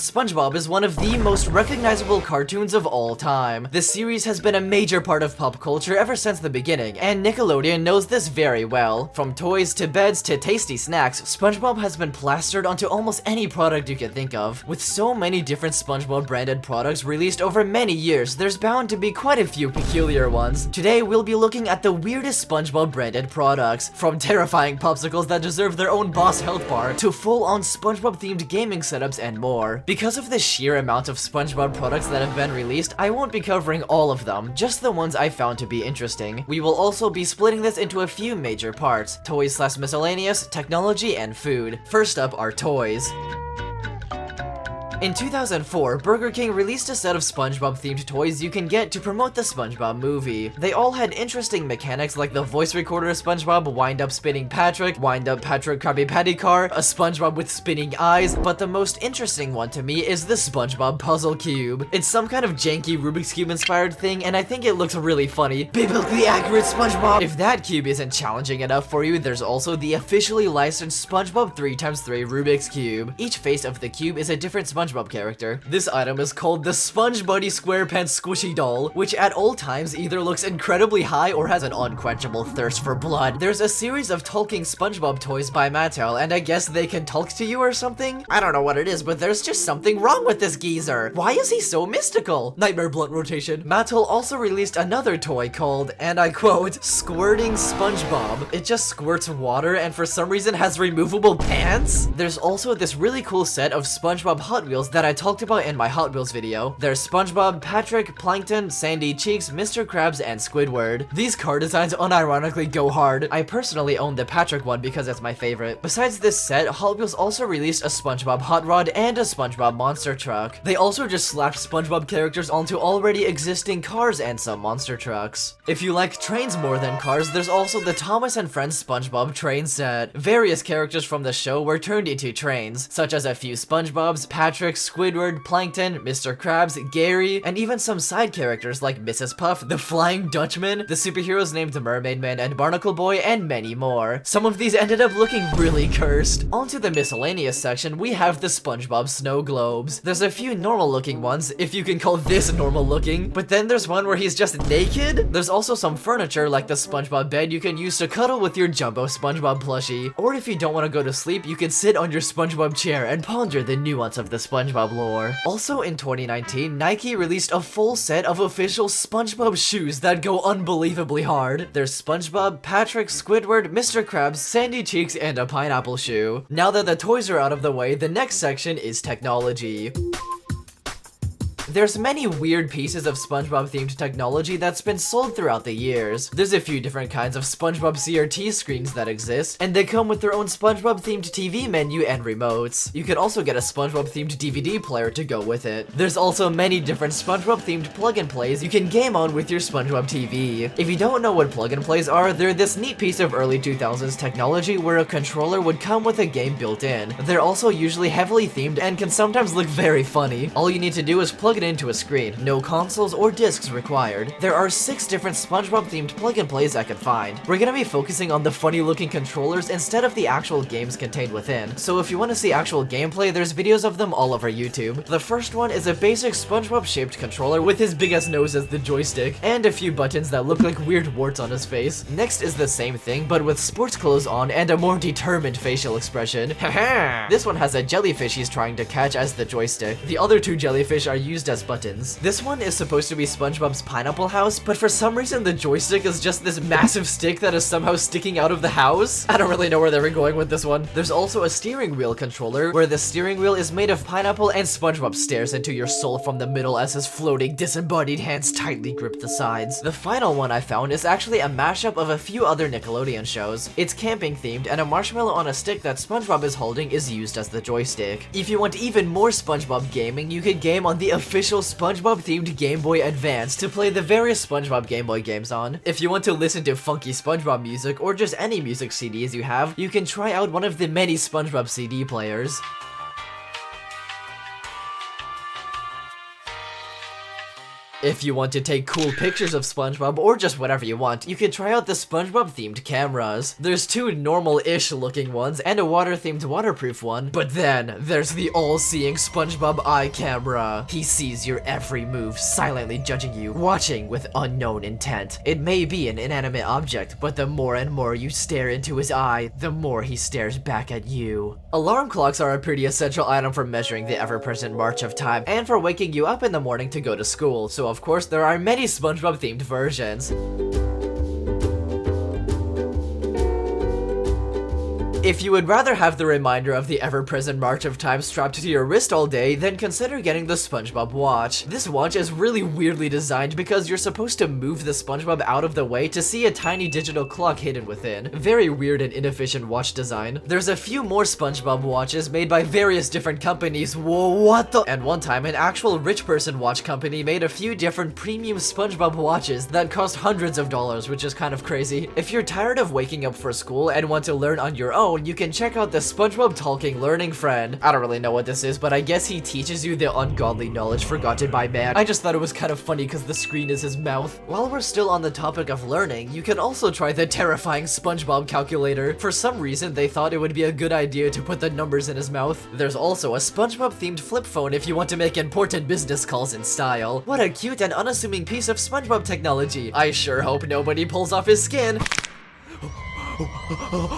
SpongeBob is one of the most recognizable cartoons of all time. This series has been a major part of pop culture ever since the beginning, and Nickelodeon knows this very well. From toys to beds to tasty snacks, SpongeBob has been plastered onto almost any product you can think of. With so many different SpongeBob branded products released over many years, there's bound to be quite a few peculiar ones. Today we'll be looking at the weirdest SpongeBob branded products, from terrifying popsicles that deserve their own boss health bar to full-on SpongeBob themed gaming setups and more. Because of the sheer amount of SpongeBob products that have been released, I won't be covering all of them, just the ones I found to be interesting. We will also be splitting this into a few major parts: toys/miscellaneous, technology, and food. First up are toys. In 2004, Burger King released a set of SpongeBob-themed toys you can get to promote the SpongeBob movie. They all had interesting mechanics like the voice recorder SpongeBob, wind-up spinning Patrick, wind-up Patrick Krabby Patty car, a SpongeBob with spinning eyes, but the most interesting one to me is the SpongeBob Puzzle Cube. It's some kind of janky Rubik's Cube inspired thing, and I think it looks really funny. Biblically accurate SpongeBob! If that cube isn't challenging enough for you, there's also the officially licensed SpongeBob 3x3 Rubik's Cube. Each face of the cube is a different SpongeBob character. This item is called the Sponge Buddy SquarePants Squishy Doll, which at all times either looks incredibly high or has an unquenchable thirst for blood. There's a series of talking SpongeBob toys by Mattel, and I guess they can talk to you or something? I don't know what it is, but there's just something wrong with this geezer. Why is he so mystical? Nightmare blunt rotation. Mattel also released another toy called, and I quote, Squirting SpongeBob. It just squirts water and for some reason has removable pants? There's also this really cool set of SpongeBob Hot Wheels that I talked about in my Hot Wheels video. There's SpongeBob, Patrick, Plankton, Sandy Cheeks, Mr. Krabs, and Squidward. These car designs unironically go hard. I personally own the Patrick one because it's my favorite. Besides this set, Hot Wheels also released a SpongeBob Hot Rod and a SpongeBob Monster Truck. They also just slapped SpongeBob characters onto already existing cars and some monster trucks. If you like trains more than cars, there's also the Thomas and Friends SpongeBob train set. Various characters from the show were turned into trains, such as a few SpongeBobs, Patrick, Squidward, Plankton, Mr. Krabs, Gary, and even some side characters like Mrs. Puff, the Flying Dutchman, the superheroes named Mermaid Man and Barnacle Boy, and many more. Some of these ended up looking really cursed. Onto the miscellaneous section, we have the SpongeBob Snow Globes. There's a few normal looking ones, if you can call this normal looking, but then there's one where he's just naked. There's also some furniture like the SpongeBob bed you can use to cuddle with your jumbo SpongeBob plushie. Or if you don't want to go to sleep, you can sit on your SpongeBob chair and ponder the nuance of the SpongeBob lore. Also in 2019, Nike released a full set of official SpongeBob shoes that go unbelievably hard. There's SpongeBob, Patrick, Squidward, Mr. Krabs, Sandy Cheeks, and a pineapple shoe. Now that the toys are out of the way, the next section is technology. There's many weird pieces of SpongeBob themed technology that's been sold throughout the years. There's a few different kinds of SpongeBob CRT screens that exist, and they come with their own SpongeBob themed TV menu and remotes. You can also get a SpongeBob themed DVD player to go with it. There's also many different SpongeBob themed plug and plays you can game on with your SpongeBob TV. If you don't know what plug and plays are, they're this neat piece of early 2000s technology where a controller would come with a game built in. They're also usually heavily themed and can sometimes look very funny. All you need to do is plug it into a screen. No consoles or discs required. There are 6 different SpongeBob themed plug and plays I could find. We're gonna be focusing on the funny looking controllers instead of the actual games contained within. So if you want to see actual gameplay, there's videos of them all over YouTube. The first one is a basic SpongeBob shaped controller with his biggest nose as the joystick, and a few buttons that look like weird warts on his face. Next is the same thing, but with sports clothes on and a more determined facial expression. Haha! This one has a jellyfish he's trying to catch as the joystick. The other 2 jellyfish are used as buttons. This one is supposed to be SpongeBob's pineapple house, but for some reason the joystick is just this massive stick that is somehow sticking out of the house. I don't really know where they were going with this one. There's also a steering wheel controller, where the steering wheel is made of pineapple and SpongeBob stares into your soul from the middle as his floating, disembodied hands tightly grip the sides. The final one I found is actually a mashup of a few other Nickelodeon shows. It's camping themed, and a marshmallow on a stick that SpongeBob is holding is used as the joystick. If you want even more SpongeBob gaming, you could game on the official SpongeBob themed Game Boy Advance to play the various SpongeBob Game Boy games on. If you want to listen to funky SpongeBob music or just any music CDs you have, you can try out one of the many SpongeBob CD players. If you want to take cool pictures of SpongeBob or just whatever you want, you can try out the SpongeBob themed cameras. There's two normal-ish looking ones and a water-themed waterproof one, but then there's the all-seeing SpongeBob eye camera. He sees your every move, silently judging you, watching with unknown intent. It may be an inanimate object, but the more and more you stare into his eye, the more he stares back at you. Alarm clocks are a pretty essential item for measuring the ever-present march of time and for waking you up in the morning to go to school, so of course there are many SpongeBob themed versions. If you would rather have the reminder of the ever-present march of time strapped to your wrist all day, then consider getting the SpongeBob watch. This watch is really weirdly designed because you're supposed to move the SpongeBob out of the way to see a tiny digital clock hidden within. Very weird and inefficient watch design. There's a few more SpongeBob watches made by various different companies. Whoa, what the? And one time, an actual rich person watch company made a few different premium SpongeBob watches that cost hundreds of dollars, which is kind of crazy. If you're tired of waking up for school and want to learn on your own, you can check out the SpongeBob Talking Learning Friend. I don't really know what this is, but I guess he teaches you the ungodly knowledge forgotten by man. I just thought it was kind of funny because the screen is his mouth. While we're still on the topic of learning, you can also try the terrifying SpongeBob calculator. For some reason, they thought it would be a good idea to put the numbers in his mouth. There's also a SpongeBob themed flip phone if you want to make important business calls in style. What a cute and unassuming piece of SpongeBob technology. I sure hope nobody pulls off his skin.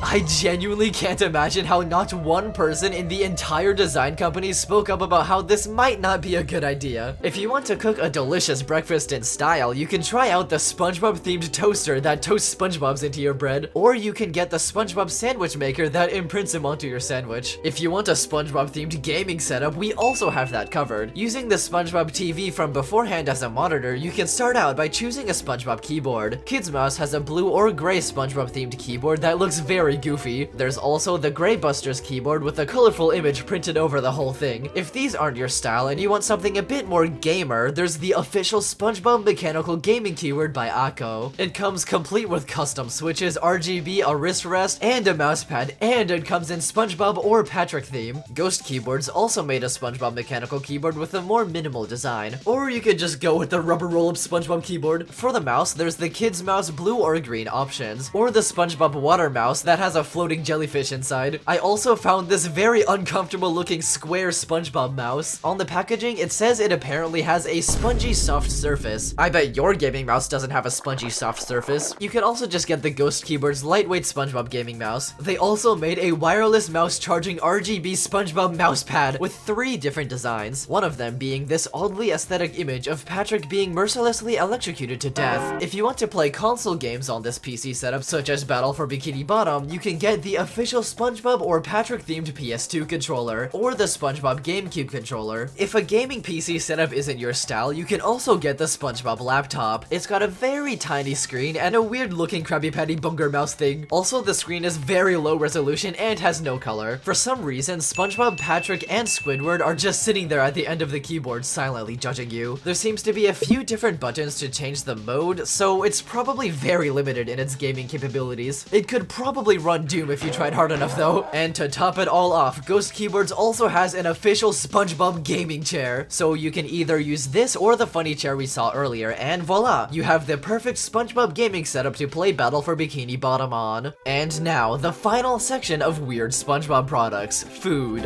I genuinely can't imagine how not one person in the entire design company spoke up about how this might not be a good idea. If you want to cook a delicious breakfast in style, you can try out the SpongeBob themed toaster that toasts SpongeBobs into your bread, or you can get the SpongeBob sandwich maker that imprints him onto your sandwich. If you want a SpongeBob themed gaming setup, we also have that covered. Using the SpongeBob TV from beforehand as a monitor, you can start out by choosing a SpongeBob keyboard. Kids Mouse has a blue or gray SpongeBob themed keyboard that looks very goofy. There's also the Grey Busters keyboard with a colorful image printed over the whole thing. If these aren't your style and you want something a bit more gamer, there's the official SpongeBob mechanical gaming keyboard by Akko. It comes complete with custom switches, RGB, a wrist rest, and a mousepad, and it comes in SpongeBob or Patrick theme. Ghost Keyboards also made a SpongeBob mechanical keyboard with a more minimal design. Or you could just go with the rubber roll-up SpongeBob keyboard. For the mouse, there's the Kids Mouse blue or green options, or the SpongeBob water mouse that has a floating jellyfish inside. I also found this very uncomfortable looking square SpongeBob mouse. On the packaging, it says it apparently has a spongy soft surface. I bet your gaming mouse doesn't have a spongy soft surface. You can also just get the Ghost Keyboard's lightweight SpongeBob gaming mouse. They also made a wireless mouse charging RGB SpongeBob mousepad with 3 different designs, one of them being this oddly aesthetic image of Patrick being mercilessly electrocuted to death. If you want to play console games on this PC setup, such as Battle for Bikini Bottom, you can get the official SpongeBob or Patrick themed PS2 controller, or the SpongeBob GameCube controller. If a gaming PC setup isn't your style, you can also get the SpongeBob laptop. It's got a very tiny screen and a weird looking Krabby Patty Bunker mouse thing. Also, the screen is very low resolution and has no color. For some reason, SpongeBob, Patrick, and Squidward are just sitting there at the end of the keyboard silently judging you. There seems to be a few different buttons to change the mode, so it's probably very limited in its gaming capabilities. It could probably run Doom if you tried hard enough though. And to top it all off, Ghost Keyboards also has an official SpongeBob gaming chair. So you can either use this or the funny chair we saw earlier, and voila! You have the perfect SpongeBob gaming setup to play Battle for Bikini Bottom on. And now, the final section of weird SpongeBob products, food.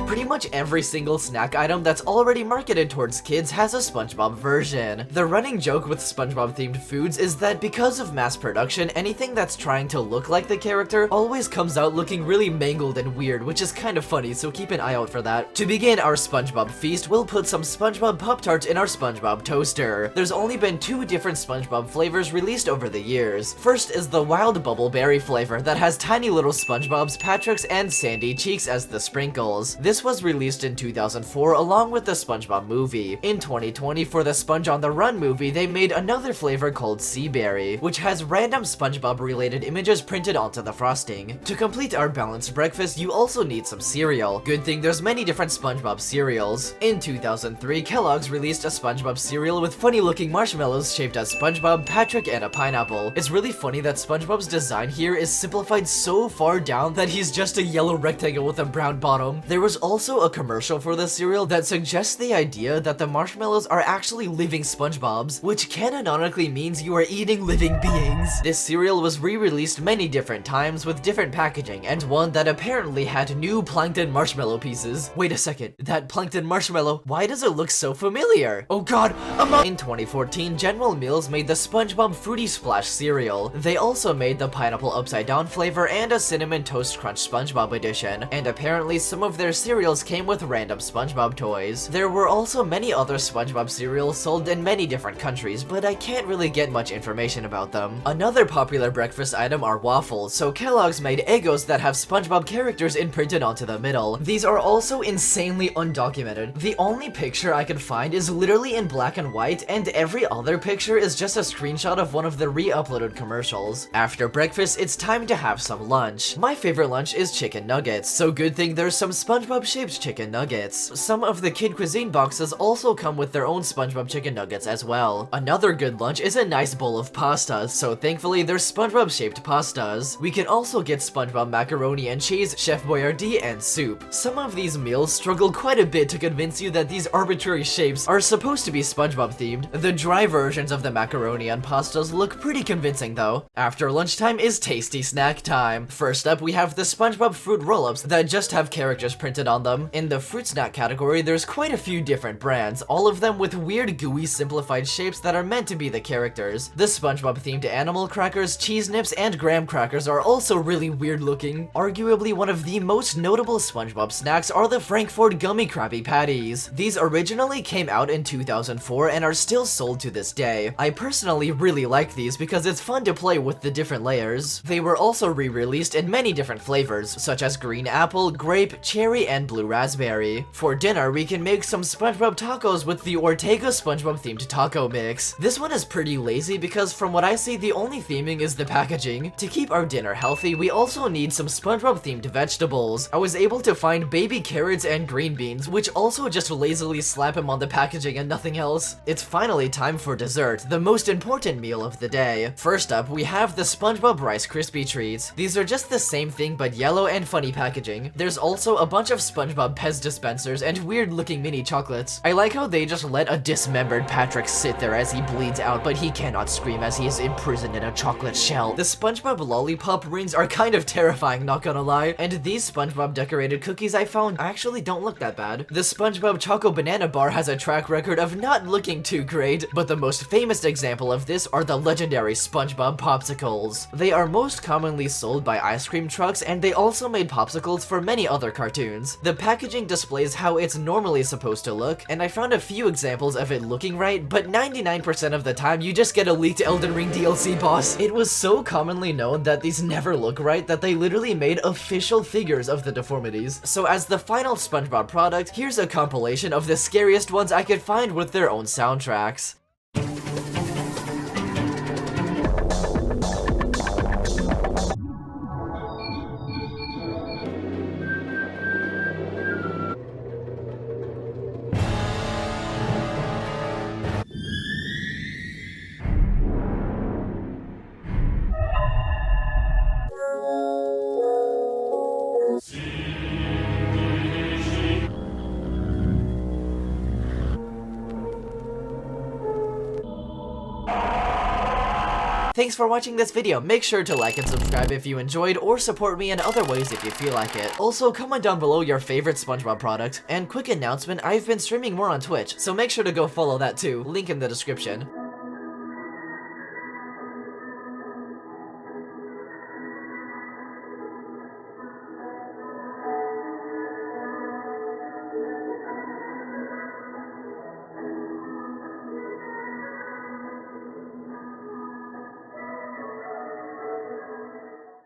Pretty much every single snack item that's already marketed towards kids has a SpongeBob version. The running joke with SpongeBob themed foods is that because of mass production, anything that's trying to look like the character always comes out looking really mangled and weird, which is kind of funny, so keep an eye out for that. To begin our SpongeBob feast, we'll put some SpongeBob Pop-Tarts in our SpongeBob toaster. There's only been 2 different SpongeBob flavors released over the years. First is the Wild Bubble Berry flavor that has tiny little SpongeBobs, Patricks, and Sandy Cheeks as the sprinkles. This was released in 2004 along with the SpongeBob movie. In 2020, for the Sponge on the Run movie, they made another flavor called Sea Berry, which has random SpongeBob related images printed onto the frosting. To complete our balanced breakfast, you also need some cereal. Good thing there's many different SpongeBob cereals. In 2003, Kellogg's released a SpongeBob cereal with funny looking marshmallows shaped as SpongeBob, Patrick, and a pineapple. It's really funny that SpongeBob's design here is simplified so far down that he's just a yellow rectangle with a brown bottom. There was also also a commercial for the cereal that suggests the idea that the marshmallows are actually living SpongeBobs, which canonically means you are eating living beings. This cereal was re-released many different times with different packaging, and one that apparently had new plankton marshmallow pieces. Wait a second, that plankton marshmallow, why does it look so familiar? Oh god, In 2014, General Mills made the SpongeBob Fruity Splash cereal. They also made the pineapple upside down flavor and a cinnamon toast crunch SpongeBob edition, and apparently some of their cereals came with random SpongeBob toys. There were also many other SpongeBob cereals sold in many different countries, but I can't really get much information about them. Another popular breakfast item are waffles, so Kellogg's made Eggos that have SpongeBob characters imprinted onto the middle. These are also insanely undocumented. The only picture I could find is literally in black and white, and every other picture is just a screenshot of one of the re-uploaded commercials. After breakfast, it's time to have some lunch. My favorite lunch is chicken nuggets, so good thing there's some SpongeBob-shaped chicken nuggets. Some of the kid cuisine boxes also come with their own SpongeBob chicken nuggets as well. Another good lunch is a nice bowl of pasta, so thankfully there's SpongeBob-shaped pastas. We can also get SpongeBob macaroni and cheese, Chef Boyardee, and soup. Some of these meals struggle quite a bit to convince you that these arbitrary shapes are supposed to be SpongeBob themed. The dry versions of the macaroni and pastas look pretty convincing though. After lunchtime is tasty snack time. First up, we have the SpongeBob fruit roll-ups that just have characters printed on them. In the fruit snack category, there's quite a few different brands, all of them with weird gooey simplified shapes that are meant to be the characters. The SpongeBob themed animal crackers, cheese nips, and graham crackers are also really weird looking. Arguably one of the most notable SpongeBob snacks are the Frankfurt Gummy Krabby Patties. These originally came out in 2004 and are still sold to this day. I personally really like these because it's fun to play with the different layers. They were also re-released in many different flavors, such as green apple, grape, cherry, and blue raspberry. For dinner, we can make some SpongeBob tacos with the Ortega SpongeBob themed taco mix. This one is pretty lazy because from what I see, the only theming is the packaging. To keep our dinner healthy, we also need some SpongeBob themed vegetables. I was able to find baby carrots and green beans, which also just lazily slap them on the packaging and nothing else. It's finally time for dessert, the most important meal of the day. First up, we have the SpongeBob Rice Krispie treats. These are just the same thing but yellow and funny packaging. There's also a bunch of SpongeBob Pez dispensers and weird looking mini chocolates. I like how they just let a dismembered Patrick sit there as he bleeds out, but he cannot scream as he is imprisoned in a chocolate shell. The SpongeBob lollipop rings are kind of terrifying, not gonna lie, and these SpongeBob decorated cookies I found actually don't look that bad. The SpongeBob Choco Banana Bar has a track record of not looking too great, but the most famous example of this are the legendary SpongeBob Popsicles. They are most commonly sold by ice cream trucks, and they also made popsicles for many other cartoons. The packaging displays how it's normally supposed to look, and I found a few examples of it looking right, but 99% of the time you just get a leaked Elden Ring DLC boss. It was so commonly known that these never look right that they literally made official figures of the deformities. So as the final SpongeBob product, here's a compilation of the scariest ones I could find with their own soundtracks. Thanks for watching this video. Make sure to like and subscribe if you enjoyed, or support me in other ways if you feel like it. Also, comment down below your favorite SpongeBob product. And quick announcement, I've been streaming more on Twitch, so make sure to go follow that too. Link in the description.